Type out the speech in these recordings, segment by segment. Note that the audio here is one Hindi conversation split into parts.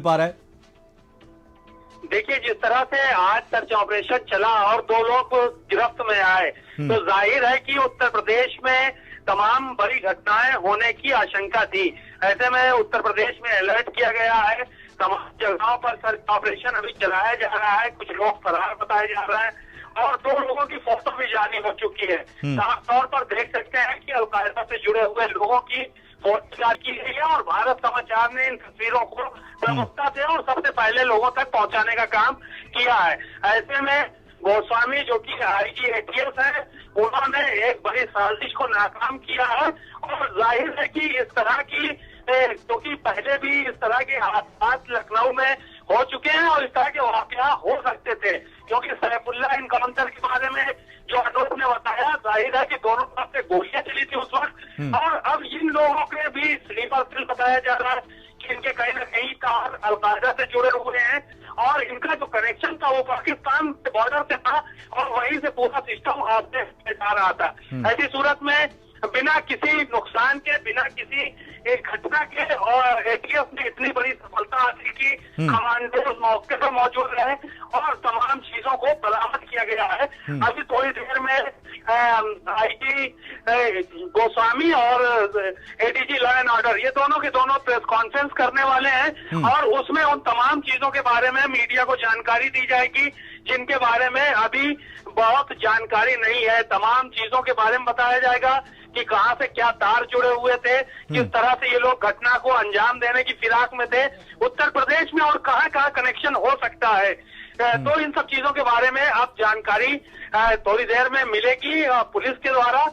पा रहा है? देखिए, जिस तरह से आज सर्च ऑपरेशन चला और 2 लोग गिरफ्त में आए, तो जाहिर है कि उत्तर प्रदेश में तमाम बड़ी घटनाएं होने की आशंका थी। ऐसे में उत्तर प्रदेश में अलर्ट किया गया है, तमाम जगहों पर सर्च ऑपरेशन अभी चलाया जा रहा है, कुछ लोग फरार बताए जा रहे हैं और 2 लोगों की फोटो भी जारी हो चुकी है। साफ तौर पर देख सकते हैं कि अलकायदा से जुड़े हुए लोगों की फोटो जारी की गई है और भारत समाचार ने इन तस्वीरों को प्रमुखता से और सबसे पहले लोगों तक पहुंचाने का काम किया है। ऐसे में गोस्वामी, जो कि आईजी एटीएस है, उन्होंने एक बड़ी साजिश को नाकाम किया है और जाहिर है कि इस तरह की, क्योंकि पहले भी इस तरह के हादसात लखनऊ में हो चुके हैं और इस तरह के वाकया हो सकते थे, क्योंकि सैफुल्लाह इनकाउंटर के बारे में जो अनूप ने बताया, जाहिर है कि दोनों तरफ से गोलियां चली थी उस वक्त। और अब इन लोगों के भी स्लीपर सेल बताया जा रहा है कि इनके कहीं न कहीं तार अलकायदा से जुड़े हुए हैं और इनका जो कनेक्शन था वो पाकिस्तान के बॉर्डर से था और वहीं से पूरा सिस्टम आगे जा रहा था। ऐसी सूरत में बिना किसी नुकसान के, बिना किसी एक घटना के, और एटीएस ने इतनी बड़ी सफलता हासिल की, कमांडो मौके पर मौजूद रहे और तमाम चीजों को बरामद किया गया है। अभी थोड़ी देर में आईजी गोस्वामी और एडीजी लॉ एंड ऑर्डर, ये दोनों के दोनों प्रेस कॉन्फ्रेंस करने वाले हैं और उसमें उन तमाम चीजों के बारे में मीडिया को जानकारी दी जाएगी जिनके बारे में अभी बहुत जानकारी नहीं है। तमाम चीजों के बारे में बताया जाएगा कि कहां से क्या तार जुड़े हुए थे, किस तरह से ये लोग घटना को अंजाम देने की फिराक में थे उत्तर प्रदेश में और कहां कहां कनेक्शन हो सकता है। तो इन सब चीजों के बारे में अब जानकारी थोड़ी देर में मिलेगी पुलिस के द्वारा।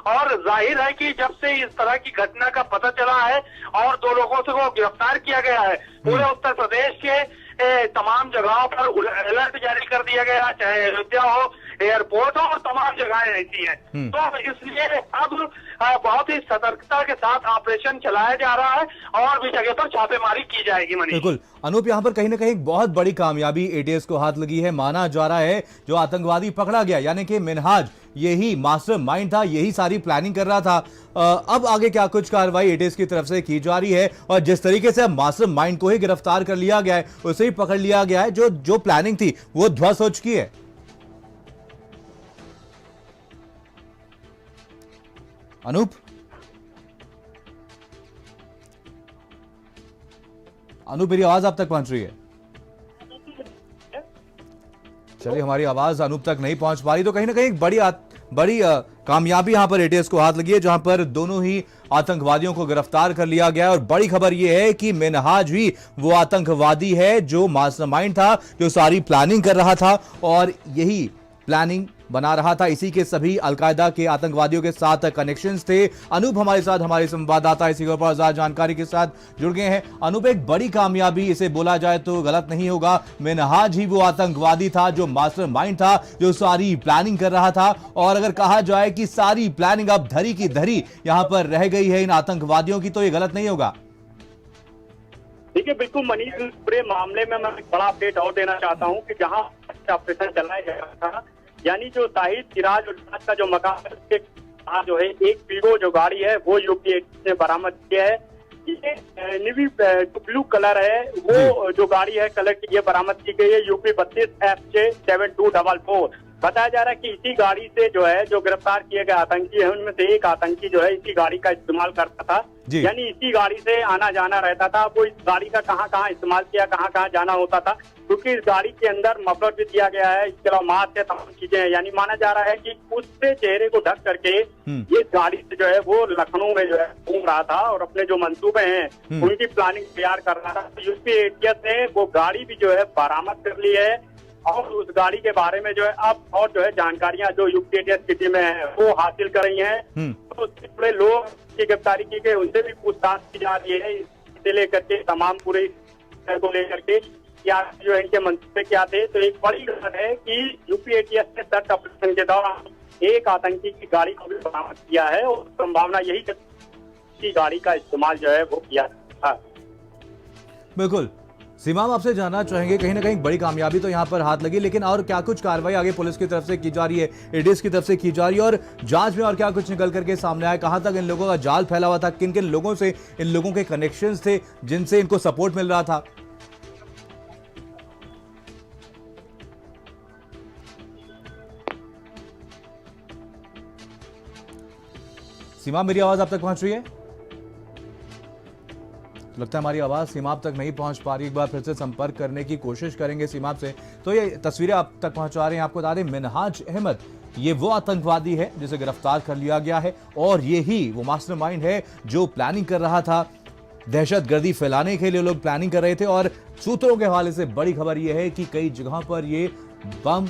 और जाहिर है कि जब से इस तरह की घटना का पता चला है और 2 लोगों से वो गिरफ्तार किया गया है, पूरे उत्तर प्रदेश के तमाम जगहों पर अलर्ट जारी कर दिया गया, चाहे अयोध्या हो, एयरपोर्ट हो, और तमाम जगहें ऐसी हैं। तो इसलिए अब बहुत ही सतर्कता के साथ ऑपरेशन चलाया जा रहा है और भी जगह पर छापेमारी की जाएगी। मनीष, बिल्कुल अनूप, यहाँ पर कहीं ना कहीं एक बहुत बड़ी कामयाबी एटीएस को हाथ लगी है। माना जा रहा है जो आतंकवादी पकड़ा गया, यानी कि मिनहाज, यही मास्टरमाइंड था, यही सारी प्लानिंग कर रहा था। अब आगे क्या कुछ कार्रवाई एटीएस की तरफ से की जा रही है और जिस तरीके से मास्टरमाइंड को ही गिरफ्तार कर लिया गया है, उसे ही पकड़ लिया गया है, जो प्लानिंग थी वो ध्वस्त हो चुकी है। अनूप, मेरी आवाज आप तक पहुंच रही है? चलिए, हमारी आवाज अनूप तक नहीं पहुंच पा रही, तो कहीं ना कहीं एक बड़ी कामयाबी यहां पर एटीएस को हाथ लगी है, जहां पर दोनों ही आतंकवादियों को गिरफ्तार कर लिया गया है। और बड़ी खबर यह है कि मिनहाज ही वो आतंकवादी है जो मास्टरमाइंड था, जो सारी प्लानिंग कर रहा था और यही प्लानिंग बना रहा था, इसी के सभी अलकायदा के आतंकवादियों के साथ कनेक्शंस थे। अनूप हमारे साथ, हमारे संवाददाता इसी के ऊपर ज्यादा जानकारी के साथ जुड़ गए हैं। अनूप, एक बड़ी कामयाबी इसे बोला जाए तो गलत नहीं होगा, मिनहाज ही वो आतंकवादी था जो मास्टरमाइंड था, जो सारी प्लानिंग कर रहा था। और अगर कहा जाए कि सारी प्लानिंग अब धरी की धरी यहां पर रह गई है इन आतंकवादियों की, तो ये गलत नहीं होगा। देखिए, बिल्कुल मनीष, पूरे मामले में मैं एक बड़ा अपडेट और देना चाहता हूँ कि जहाँ ऑपरेशन चलाया जा रहा था, यानी जो शाहिद सिराज और का जो मकान है, उसके जो है एक पीगो जो गाड़ी है वो यूपी ने बरामद किया है। ये नेवी जो ब्लू कलर है वो जो गाड़ी है कलर की, ये बरामद की गई है यूपी 32FJ 7244। बताया जा रहा है कि इसी गाड़ी से जो है जो गिरफ्तार किए गए आतंकी है, उनमें से एक आतंकी जो है इसी गाड़ी का इस्तेमाल करता था, यानी इसी गाड़ी से आना जाना रहता था। वो इस गाड़ी का कहाँ कहाँ इस्तेमाल किया, कहाँ कहाँ जाना होता था, क्योंकि इस गाड़ी के अंदर मफलर भी दिया गया है, इसके अलावा मास्क है, तमाम चीजें हैं। यानी माना जा रहा है कि उससे चेहरे को ढक करके ये गाड़ी से जो है वो लखनऊ में जो है घूम रहा था और अपने जो मंसूबे हैं उनकी प्लानिंग तैयार कर रहा था। यूपी एटीएस ने वो गाड़ी भी जो है बरामद कर ली है और उस गाड़ी के बारे में जो है अब और जो है जानकारियां जो यूपी एटीएस की टीमें हैं वो हासिल कर रही हैं। तो उससे जुड़े लोग की गिरफ्तारी की गई, उनसे भी पूछताछ की जा रही है, इसे लेकर के तमाम पूरे को लेकर के क्या जो इनके मंसूबे क्या थे। तो एक बड़ी खबर है कि यूपी एटीएस ने सर्च ऑपरेशन के दौरान एक आतंकी की गाड़ी को भी बरामद किया है और संभावना यही की गाड़ी का इस्तेमाल जो है वो किया था। बिल्कुल सीमा, हम आपसे जानना चाहेंगे, कहीं ना कहीं बड़ी कामयाबी तो यहाँ पर हाथ लगी, लेकिन और क्या कुछ कार्रवाई आगे पुलिस की तरफ से की जा रही है, एटीएस की तरफ से की जा रही है, और जांच में और क्या कुछ निकल करके सामने आया? कहां तक इन लोगों का जाल फैला हुआ था, किन किन लोगों से इन लोगों के कनेक्शंस थे जिनसे इनको सपोर्ट मिल रहा था? सीमा, मेरी आवाज आप तक पहुंच रही है? तो लगता है हमारी आवाज सीमा आप तक नहीं पहुंच पा रही। एक बार फिर से संपर्क करने की कोशिश करेंगे सीमा से। तो ये तस्वीरें आप तक पहुंचा रहे हैं। आपको बता दें, मिनहाज अहमद ये वो आतंकवादी है जिसे गिरफ्तार कर लिया गया है, और ये ही वो मास्टरमाइंड है जो प्लानिंग कर रहा था। दहशतगर्दी फैलाने के लिए लोग प्लानिंग कर रहे थे, और सूत्रों के हवाले से बड़ी खबर यह है कि कई जगहों पर ये बम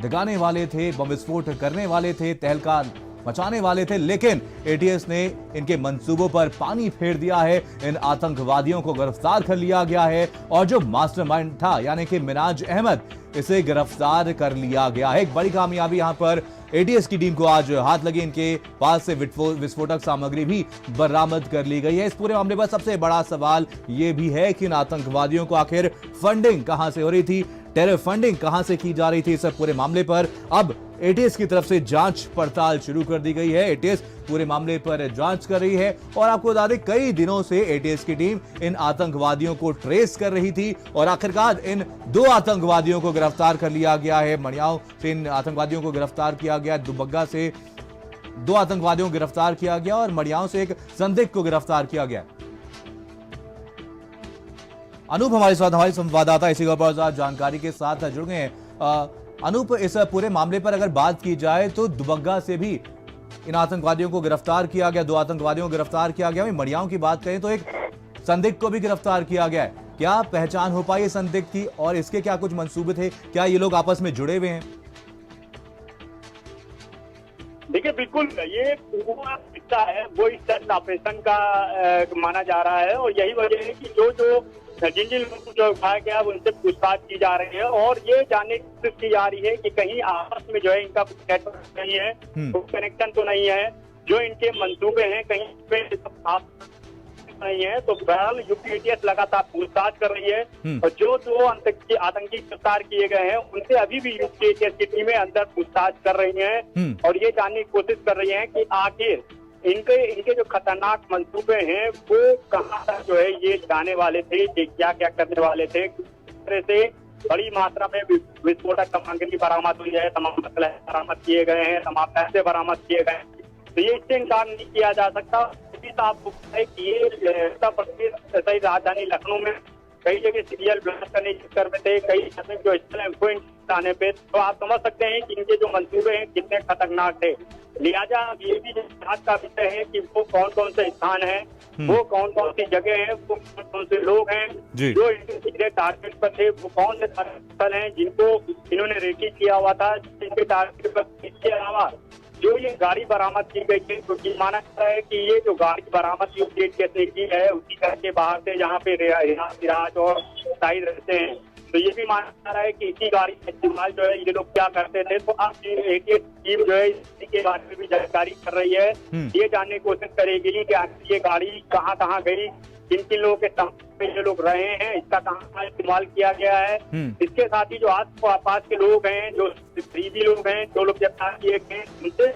दगाने वाले थे, बम विस्फोट करने वाले थे, तहलका मचाने वाले थे, लेकिन एटीएस ने इनके मंसूबों पर पानी फेर दिया है। इन आतंकवादियों को गिरफ्तार कर लिया गया है, और जो मास्टरमाइंड था यानी कि मिनहाज अहमद, इसे गिरफ्तार कर लिया गया है। एक बड़ी कामयाबी यहां पर एटीएस की टीम को आज हाथ लगी। इनके पास से विस्फोटक सामग्री भी बरामद कर ली गई है। इस पूरे मामले पर सबसे बड़ा सवाल यह भी है कि इन आतंकवादियों को आखिर फंडिंग कहां से हो रही थी, टेरर फंडिंग कहां से की जा रही थी। इस पूरे मामले पर अब एटीएस की तरफ से जांच पड़ताल शुरू कर दी गई है। एटीएस पूरे मामले पर जांच कर रही है, और आपको बता दें, कई दिनों से एटीएस की टीम इन आतंकवादियों को ट्रेस कर रही थी, और आखिरकार इन 2 आतंकवादियों को गिरफ्तार कर लिया गया है। मड़ियाओं से इन आतंकवादियों को गिरफ्तार किया गया, दुबग्गा से 2 आतंकवादियों को गिरफ्तार किया गया, और मड़ियाओं से एक संदिग्ध को गिरफ्तार किया गया। अनूप हमारे साथ, हमारे संवाददाता इसी खबर पर जानकारी के साथ जुड़ गए हैं। अनूप, इस पूरे मामले पर अगर बात की जाए तो दुबग्गा से भी इन आतंकवादियों को गिरफ्तार किया गया, 2 आतंकवादियों को गिरफ्तार किया गया। मड़ियाओं की बात करें तो एक संदिग्ध को भी गिरफ्तार किया गया है। क्या पहचान हो पाई संदिग्ध की, और इसके क्या कुछ मंसूबे थे? क्या ये लोग आपस में जुड़े हुए हैं? देखिए, बिल्कुल ये पूरा हिस्सा है वो इस सर्च ऑपरेशन का माना जा रहा है, और यही वजह है कि जो जिन जिन लोगों को जो उठाया गया उनसे पूछताछ की जा रही है, और ये जानने की कोशिश की जा रही है कि कहीं आपस में जो है इनका कुछ नेटवर्क नहीं है, कोई कनेक्शन तो नहीं है, जो इनके मंसूबे हैं कहीं पे नहीं है। तो बहरहाल यूपी एटीएस लगातार पूछताछ कर रही है, और जो 2 आतंकी गिरफ्तार किए गए हैं उनसे अभी भी यूपी एटीएस की टीमें अंदर पूछताछ कर रही हैं, और ये जानने की कोशिश कर रही हैं कि आखिर इनके जो खतरनाक मंसूबे हैं वो कहाँ तक जो है ये जाने वाले थे, ये क्या क्या करने वाले थे। किस तरह से बड़ी मात्रा में विस्फोटक सामग्री बरामद हुई है, तमाम असलहे बरामद किए गए हैं, तमाम पैसे बरामद किए गए हैं, तो ये इससे इनकार नहीं किया जा सकता। आपको पता है कि ये उत्तर प्रदेश सही राजधानी लखनऊ में कई जगह सीरियल ब्लास्ट करने के चक्कर में थे, कई जो स्थल है उनको आने पे, तो आप समझ सकते हैं कि इनके जो मंसूबे हैं कितने खतरनाक थे। लिहाजा ये भी जांच का विषय है कि वो कौन कौन से स्थान है, वो कौन कौन सी जगह है, वो कौन कौन से लोग हैं जो इनके सीधे टारगेट पर थे, वो कौन से स्थल हैं जिनको इन्होंने रेकी किया हुआ था जिनके टारगेट पर। इसके अलावा जो ये गाड़ी बरामद की गई है, तो माना जाता है कि ये जो गाड़ी बरामद यूपी एटीएस ने की है उसी घर के बाहर से जहाँ पे रियाज और शाहिद रहते हैं, तो ये भी माना जा रहा है कि इसी गाड़ी का इस्तेमाल जो है ये लोग क्या करते थे। तो अब एटीएस टीम जो है इसी के बारे में भी जानकारी कर रही है, ये जानने की कोशिश करेगी कि आखिर ये गाड़ी कहाँ कहाँ गई, किन किन लोगों के साथ ये लोग रहे हैं, इसका कहाँ इस्तेमाल किया गया है। इसके साथ ही जो आस पास के लोग हैं, जो खरीदी लोग हैं, जो लोग गिरफ्तार किए गए, उनसे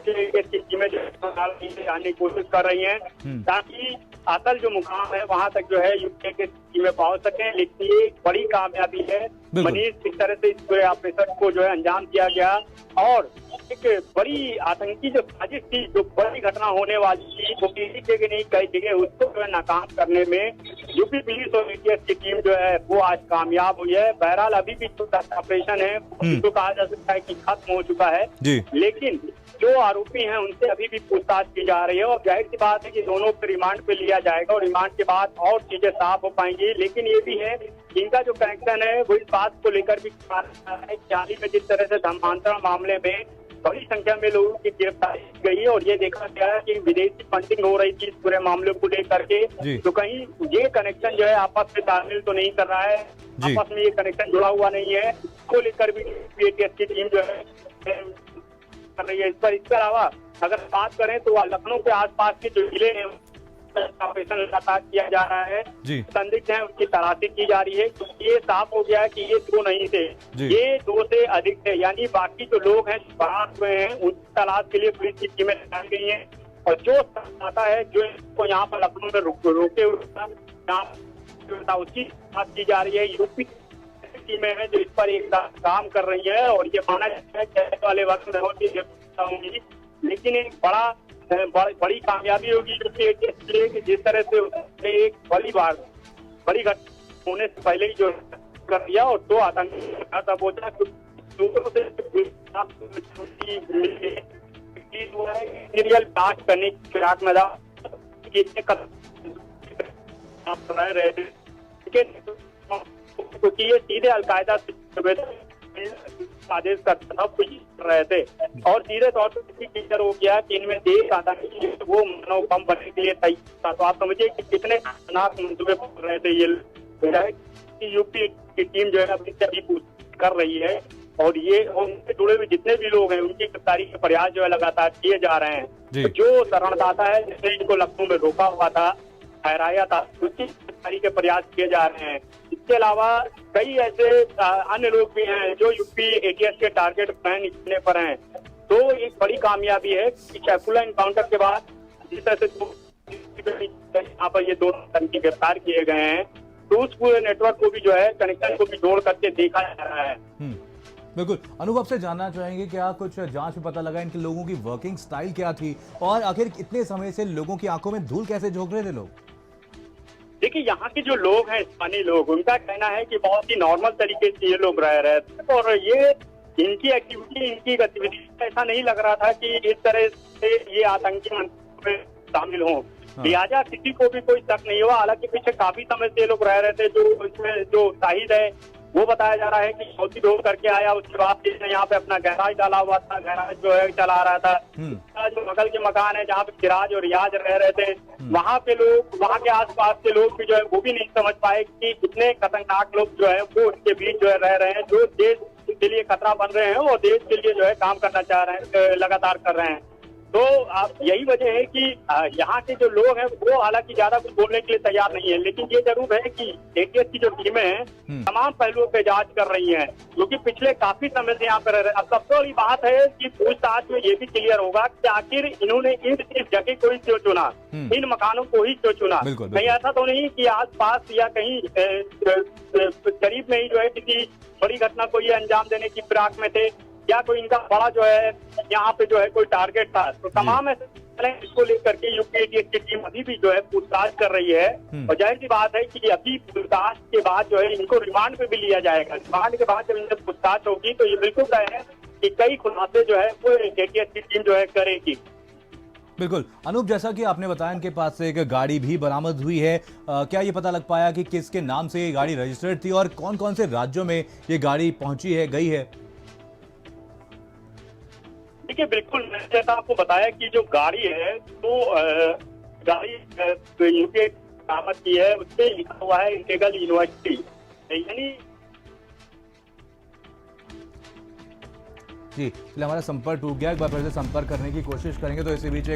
टीमें जानने की कोशिश कर रही हैं, ताकि असल जो मुकाम है वहां तक जो है यूपी के टीमें पहुंच सके। लेकिन ये बड़ी कामयाबी है मनीष, इस तरह से इस पूरे ऑपरेशन को जो है अंजाम दिया गया, और एक बड़ी आतंकी जो साजिश थी, जो बड़ी घटना होने वाली थी, वो किसी जगह नहीं कई जगह, उसको जो है नाकाम करने में यूपी पुलिस और एटीएस की टीम जो है वो आज कामयाब हुई है। बहरहाल अभी भी जो ऑपरेशन है तो कहा जा सकता है कि खत्म हो चुका है, लेकिन जो आरोपी हैं उनसे अभी भी पूछताछ की जा रही है, और जाहिर सी बात है कि दोनों को रिमांड पे लिया जाएगा, और रिमांड के बाद और चीजें साफ हो पाएंगी। लेकिन ये भी है इनका जो कनेक्शन है वो इस बात को लेकर भी कि हाल ही में जिस तरह से धर्मांतरण मामले में बड़ी संख्या में लोगों की गिरफ्तारी की गई है, और ये देखा गया है कि विदेशी फंडिंग हो रही थी इस पूरे मामले को लेकर के, तो कहीं ये कनेक्शन जो है आपस में तालमेल तो नहीं कर रहा है, आपस में ये कनेक्शन जुड़ा हुआ नहीं है, इसको लेकर भी एटीएस की टीम जो है कर रही है। इसके अलावा अगर बात करें तो लखनऊ के आसपास के जो जिले हैं ऑपरेशन लगातार किया जा रहा है, संदिग्ध हैं उनकी तलाशी की जा रही है, क्योंकि ये साफ हो गया है कि ये 2 नहीं थे, ये 2 से अधिक थे, यानी बाकी जो लोग हैं बाहर हुए हैं उनकी तलाश के लिए पुलिस की टीमें लगाई गई हैं, और जो आता है जो इसको यहाँ पर लखनऊ में रोके हुए उसकी बात की जा रही है। यूपी टीमें हैं जो इस पर एक साथ काम कर रही है, और ये माना जाता है कि वाले वक्त में होंगी, लेकिन एक बड़ा बड़ी कामयाबी होगी क्योंकि ATS के लिए कि जिस तरह से एक बड़ी घटना होने से पहले ही जो कर दिया और 2 आतंकी बोझा दूसरों से सीरियल जांच करने की फिराक में रहे थे, क्योंकि ये सीधे अलकायदा से आदेश करता था, कुछ कर रहे थे और सीधे तौर पर क्लियर हो गया कि इनमें देश आतंकी वो मानव बम बनने के लिए तैयार था। तो आप समझिए कि कितने खतरनाक मंसूबे कर रहे थे ये। यूपी की टीम जो है अभी पूछताछ कर रही है और ये उनसे जुड़े हुए जितने भी लोग हैं उनकी गिरफ्तारी के प्रयास जो है लगातार किए जा रहे हैं। तो जो शरणदाता है जिसने इनको लखनऊ में रोका हुआ था, ठहराया था, उसकी गिरफ्तारी के प्रयास किए जा रहे हैं। इसके अलावा कई ऐसे अन्य लोग भी हैं जो यूपी ATS के टारगेट बनने पर हैं। तो एक बड़ी कामयाबी है कि सैफुल्लाह एनकाउंटर के बाद जिस तरह से यहाँ पर ये 2 आतंकी गिरफ्तार किए गए हैं, तो उस पूरे नेटवर्क को भी जो है कनेक्शन को भी जोड़ करके देखा जा रहा है। बिल्कुल। अनुभव से जानना चाहेंगे क्या कुछ जांच में पता लगा इनके लोगों की वर्किंग स्टाइल क्या थी और आखिर इतने समय से लोगों की आंखों में धूल कैसे झोंक रहे थे लोग? देखिए, यहाँ के जो लोग हैं, स्थानीय लोग, उनका कहना है कि बहुत ही नॉर्मल तरीके से ये लोग रह रहे थे और ये इनकी एक्टिविटी, इनकी गतिविधि ऐसा नहीं लग रहा था कि इस तरह से ये आतंकी मंसूबे में शामिल हों। लिहाजा किसी को भी कोई शक नहीं हुआ। हालांकि पीछे काफी समय से ये लोग रह रहे थे। जो इसमें जो शाहिद है वो बताया जा रहा है कि सऊदी रोक करके आया, उसके बाद इसने यहाँ पे अपना गैराज डाला हुआ था, गैराज जो है चला रहा था। जो बगल के मकान है जहाँ पे सिराज और रियाज रह रहे थे, वहाँ पे लोग, वहाँ के आसपास के लोग भी जो है वो भी नहीं समझ पाए कि इतने खतरनाक लोग जो है वो उनके बीच जो है रह रहे हैं, जो देश के लिए खतरा बन रहे हैं और देश के लिए जो है काम करना चाह रहे हैं, लगातार कर रहे हैं। तो आप यही वजह है कि यहाँ के जो लोग हैं वो हालांकि ज्यादा कुछ बोलने के लिए तैयार नहीं है, लेकिन ये जरूर है कि ATS की जो टीमें हैं तमाम पहलुओं पे जांच कर रही हैं, क्योंकि पिछले काफी समय से यहाँ पे रह रहे हैं। अब सबसे बड़ी बात है कि पूछताछ में ये भी क्लियर होगा कि आखिर इन्होंने इस जगह को ही क्यों चुना, इन मकानों को ही क्यों चुना। कहीं ऐसा तो नहीं कि आस पास या कहीं करीब में ही जो है किसी बड़ी घटना को ये अंजाम देने की फिराक में थे, या कोई इनका बड़ा जो है यहाँ पे जो है कोई टारगेट था। तो तमाम ऐसे इसको लेकर के यूपी ATS की टीम अभी भी जो है पूछताछ कर रही है और जाहिर सी बात है कि अभी पूछताछ के बाद जो है इनको रिमांड पे भी लिया जाएगा। रिमांड के बाद जब इनसे पूछताछ होगी तो ये बिल्कुल तय है कि कई खुलासे जो है वो ATS की टीम जो है करेगी। बिल्कुल। अनूप, जैसा कि आपने बताया इनके पास से एक गाड़ी भी बरामद हुई है, क्या ये पता लग पाया कि किसके नाम से ये गाड़ी रजिस्टर्ड थी और कौन कौन से राज्यों में ये गाड़ी पहुंची है, गई है? देखिए, बिल्कुल जैसा आपको बताया कि जो गाड़ी है तो गाड़ी यूपी बरामद की है, उस पर लिखा हुआ है इंटीग्रल यूनिवर्सिटी, यानी जी। हमारा संपर्क टूट गया, एक बार फिर से संपर्क करने की कोशिश करेंगे। तो इसी बीच